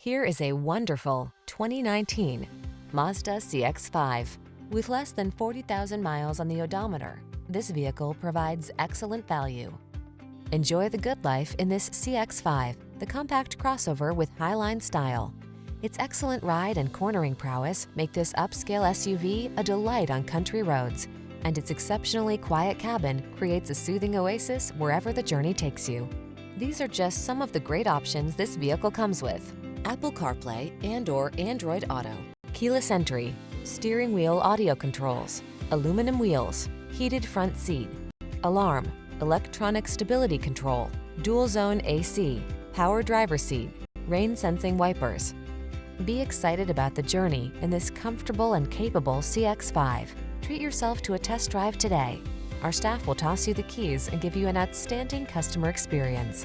Here is a wonderful 2019 Mazda CX-5. With less than 40,000 miles on the odometer, this vehicle provides excellent value. Enjoy the good life in this CX-5, the compact crossover with highline style. Its excellent ride and cornering prowess make this upscale SUV a delight on country roads, and its exceptionally quiet cabin creates a soothing oasis wherever the journey takes you. These are just some of the great options this vehicle comes with: Apple CarPlay and/or Android Auto, keyless entry, steering wheel audio controls, aluminum wheels, heated front seat, alarm, electronic stability control, dual zone AC, power driver seat, rain sensing wipers. Be excited about the journey in this comfortable and capable CX-5. Treat yourself to a test drive today. Our staff will toss you the keys and give you an outstanding customer experience.